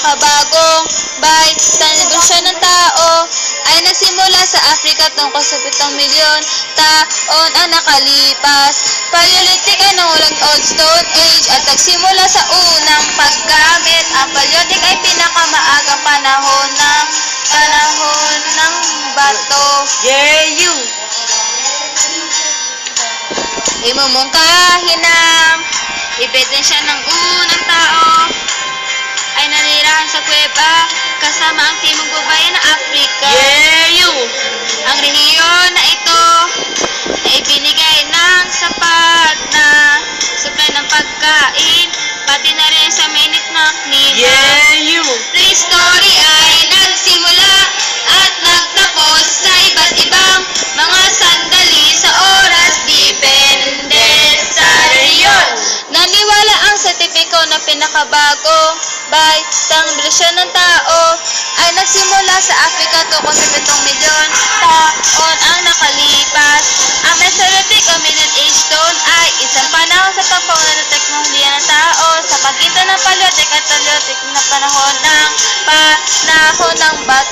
pinakabagong evolusyon ng tao ay nagsimula sa Africa tungkol sa 7 milyon taon ang nakalipas. Paleolithic ay nangulang Old Stone Age at nagsimula sa unang paggamit. Ang Paleolithic ay pinakamaagang panahon ng bato. Imumungkahi ng ebidensya ng unang tao ay nanirahan sa kuweba kasama ang timog babayan ng Africa. Ang rehiyon na ito ay binigay ng sapat na supply ng pagkain, pati na rin sa mainit na klima. Prehistory ay nagsimula at nagtapos sa iba't ibang mga sandali sa oras, depende sa rehiyon. Naniwala ang sertipiko na pinakabagong evolusyon ng tao ay nagsimula sa Africa tungkol sa 7 milyon taon ang nakalipas. Ang Mesolithic o Middle Age Stone ay isang panahon sa pagpauna ng teknolohiya ng tao sa pagitan ng Paleolithic at Paleolithic na panahon ng bato.